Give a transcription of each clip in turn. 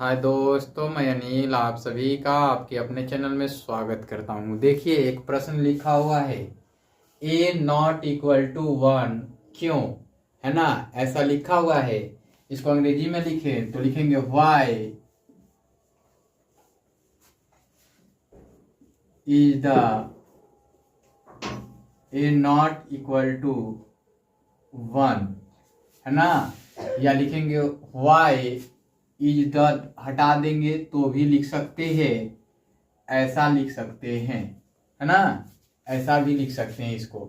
हाय दोस्तों, मैं अनिल आप सभी का आपके अपने चैनल में स्वागत करता हूँ। देखिए, एक प्रश्न लिखा हुआ है a नॉट इक्वल टू 1 क्यों, है ना। ऐसा लिखा हुआ है। इसको अंग्रेजी में लिखें तो लिखेंगे y is the a not equal to 1, है ना। या लिखेंगे y इज द, हटा देंगे तो भी लिख सकते हैं, ऐसा लिख सकते हैं, है ना। ऐसा भी लिख सकते हैं इसको।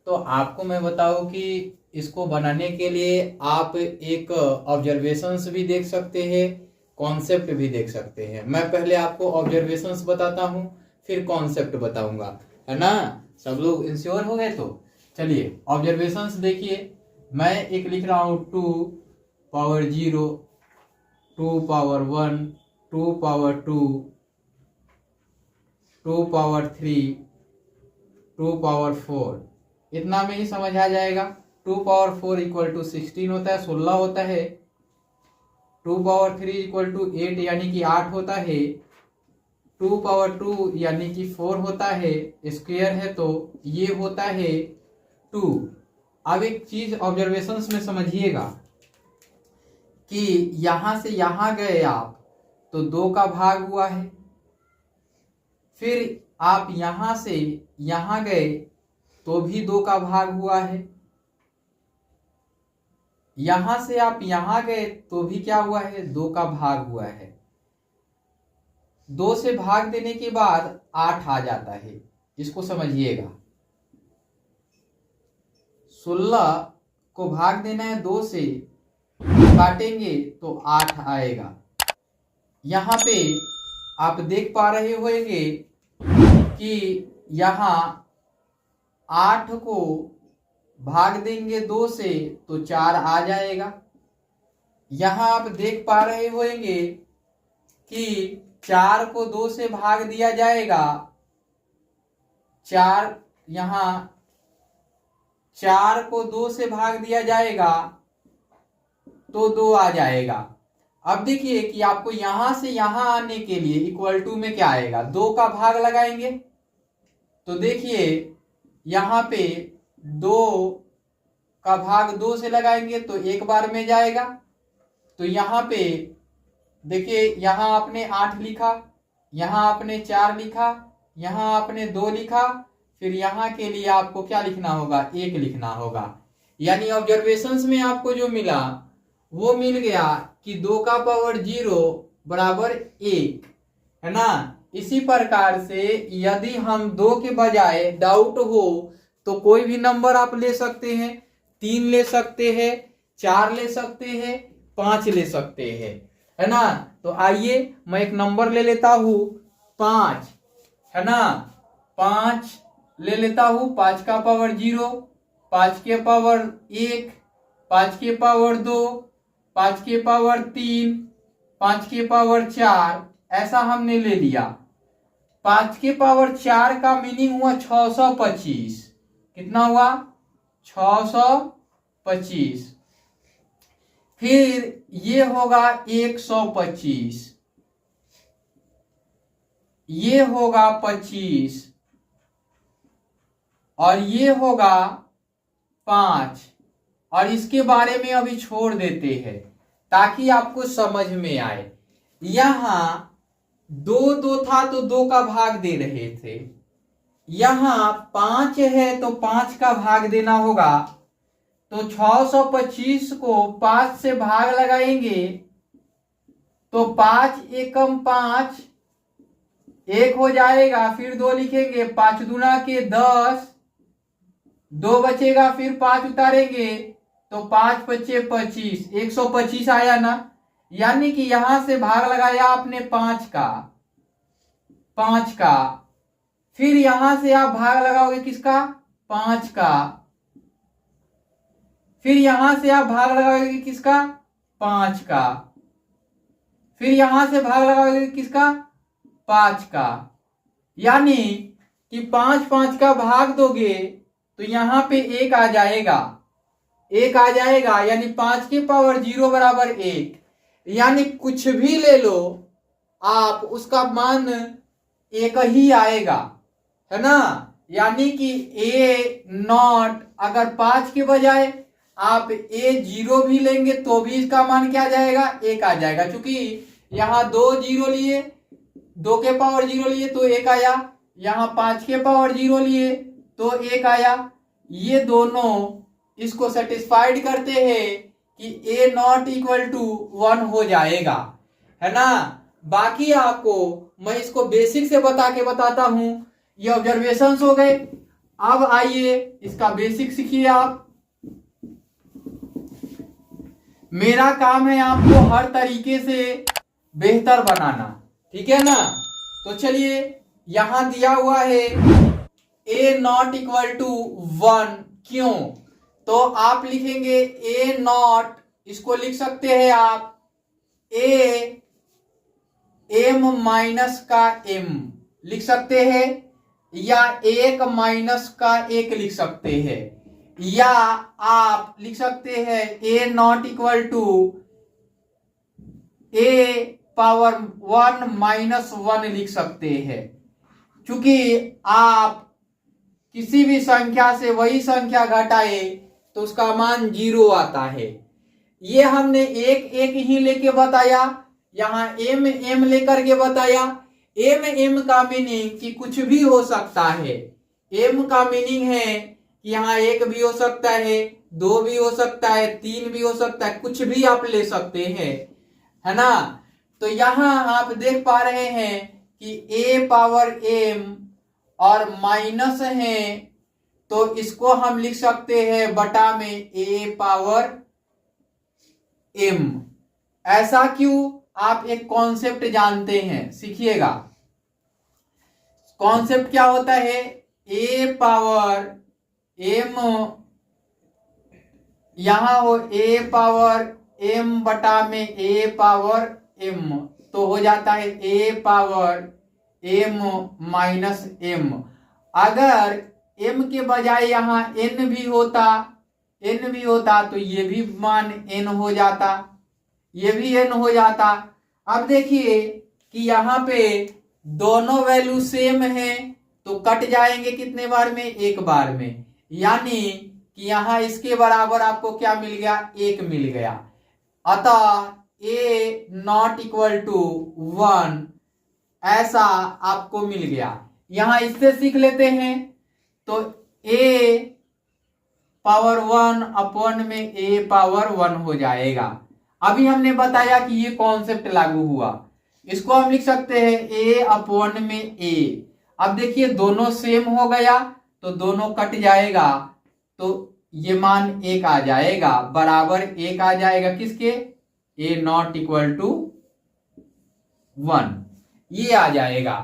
तो आपको मैं बताऊं कि इसको बनाने के लिए आप एक ऑब्जर्वेशंस भी देख सकते हैं, कॉन्सेप्ट भी देख सकते हैं। मैं पहले आपको ऑब्जर्वेशंस बताता हूं, फिर कॉन्सेप्ट बताऊंगा, है ना। सब लोग इंश्योर हो गए? तो चलिए ऑब्जर्वेशंस देखिए। मैं एक लिख रहा हूं 2 power 0, 2 power 1, 2 power 2, 2 power 3, 2 power 4। इतना में ही समझ आ जाएगा। 2 पावर 4 इक्वल टू 16 होता है, 16 होता है। 2 पावर 3 इक्वल टू 8 यानी कि 8 होता है। 2 पावर 2 यानी कि 4 होता है, स्क्वायर है तो ये होता है 2। अब एक चीज ऑब्जर्वेशंस में समझिएगा कि यहां से यहां गए आप तो 2 का भाग हुआ है। फिर आप यहां से यहां गए तो भी 2 का भाग हुआ है। यहां से आप यहां गए तो भी क्या हुआ है, 2 का भाग हुआ है। 2 से भाग देने के बाद 8 आ जाता है, इसको समझिएगा। 16 को भाग देना है 2 से, काटेंगे तो 8 आएगा। यहां पे आप देख पा रहे होंगे कि यहां 8 को भाग देंगे 2 से तो 4 आ जाएगा। यहां आप देख पा रहे होंगे कि 4 को 2 से भाग दिया जाएगा, 4 यहां 4 को 2 से भाग दिया जाएगा तो 2 आ जाएगा। अब देखिए कि आपको यहां से यहां आने के लिए इक्वल टू में क्या आएगा, 2 का भाग लगाएंगे। तो देखिए यहां पे 2 का भाग 2 से लगाएंगे तो एक बार में जाएगा। तो यहां पे देखिए, यहां आपने 8 लिखा, यहां आपने 4 लिखा, यहां आपने 2 लिखा, फिर यहां के लिए आपको क्या लिखना होगा, 1 लिखना होगा। यानी ऑब्जर्वेशंस में आपको जो मिला वो मिल गया कि 2 का पावर 0 बराबर 1, है ना। इसी प्रकार से यदि हम 2 के बजाय डाउट हो तो कोई भी नंबर आप ले सकते हैं। 3 ले सकते हैं, 4 ले सकते हैं, 5 ले सकते हैं, है ना। तो आइए मैं एक नंबर ले लेता हूं 5, है ना। 5 ले लेता हूं, 5 का पावर 0, 5 के पावर 1, 5 के पावर 2, 5 के पावर 3, 5 के पावर 4, ऐसा हमने ले लिया। 5 के पावर 4 का मीनिंग हुआ 625। कितना हुआ, 625। फिर ये होगा 125, ये होगा 25 और ये होगा 5। और इसके बारे में अभी छोड़ देते हैं ताकि आपको समझ में आए। यहां 2 था तो 2 का भाग दे रहे थे, यहां 5 है तो 5 का भाग देना होगा। तो 625 को 5 से भाग लगाएंगे तो 5 एकम 5, 1 हो जाएगा। फिर 2 लिखेंगे, 5 दूना के 10, 2 बचेगा, फिर 5 उतारेंगे तो 5 पचे 25, 125 आया ना। यानी कि यहां से भाग लगाया आपने 5 का, फिर यहां से आप भाग लगाओगे किसका, 5 का, फिर यहां से आप भाग लगाओगे किसका, 5 का, फिर यहां से भाग लगाओगे किसका, 5 का। यानी कि 5 का भाग दोगे तो यहां पे 1 आ जाएगा, 1 आ जाएगा। यानी 5 के पावर 0 बराबर 1। यानी कुछ भी ले लो आप, उसका मान एक ही आएगा, है ना। यानी कि ए नॉट अगर 5 के बजाय आप A0 भी लेंगे तो भी इसका मान क्या आ जाएगा, 1 आ जाएगा। क्योंकि यहाँ 2 जीरो लिए, 2 के पावर 0 लिए तो 1 आया, यहाँ 5 के पावर 0 लिए तो 1 आया। ये दोनों इसको सेटिस्फाइड करते हैं कि A नॉट इक्वल टू 1 हो जाएगा, है ना। बाकी आपको मैं इसको बेसिक से बता के बताता हूं। ये ऑब्जर्वेशंस हो गए। अब आइए इसका बेसिक सीखिए आप। मेरा काम है आपको हर तरीके से बेहतर बनाना, ठीक है ना। तो चलिए, यहां दिया हुआ है A नॉट इक्वल टू 1, क्यों? तो आप लिखेंगे A नॉट, इसको लिख सकते हैं आप A M माइनस का M लिख सकते हैं, या 1 माइनस का 1 लिख सकते हैं, या आप लिख सकते हैं A not equal to A power 1 minus 1 लिख सकते हैं। क्योंकि आप किसी भी संख्या से वही संख्या घटाए तो उसका मान 0 आता है। ये हमने एक एक ही लेके बताया, यहाँ एम एम लेकर के बताया। एम एम का मीनिंग कि कुछ भी हो सकता है। एम का मीनिंग है कि यहाँ 1 भी हो सकता है, 2 भी हो सकता है, 3 भी हो सकता है, कुछ भी आप ले सकते हैं, है ना। तो यहाँ आप देख पा रहे हैं कि A पावर M और माइनस है, तो इसको हम लिख सकते हैं बटा में A पावर M। ऐसा क्यों? आप एक कॉन्सेप्ट जानते हैं, सीखिएगा। कॉन्सेप्ट क्या होता है? A पावर M, यहां हो A पावर M बटा में A पावर M, तो हो जाता है A power M minus M। अगर M के बजाय यहाँ N भी होता तो ये भी मान N हो जाता, ये भी N हो जाता। अब देखिए कि यहाँ पे दोनों वैल्यू सेम है तो कट जाएंगे कितने बार में? 1 बार में। यानी कि यहाँ इसके बराबर आपको क्या मिल गया? 1 मिल गया। अतः A नॉट इक्वल टू 1 ऐसा आपको मिल गया। यहाँ इससे सीख लेते हैं, तो A पावर 1 अपॉन में A पावर 1 हो जाएगा। अभी हमने बताया कि ये कॉन्सेप्ट लागू हुआ, इसको हम लिख सकते हैं A अपॉन में A। अब देखिए दोनों सेम हो गया तो दोनों कट जाएगा, तो ये मान 1 आ जाएगा, बराबर 1 आ जाएगा किसके? A नॉट इक्वल टू 1, ये आ जाएगा।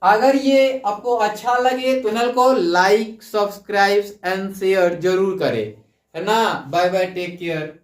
अगर ये आपको अच्छा लगे तो चैनल को लाइक, सब्सक्राइब एंड शेयर जरूर करें, है ना। Bye bye, take care.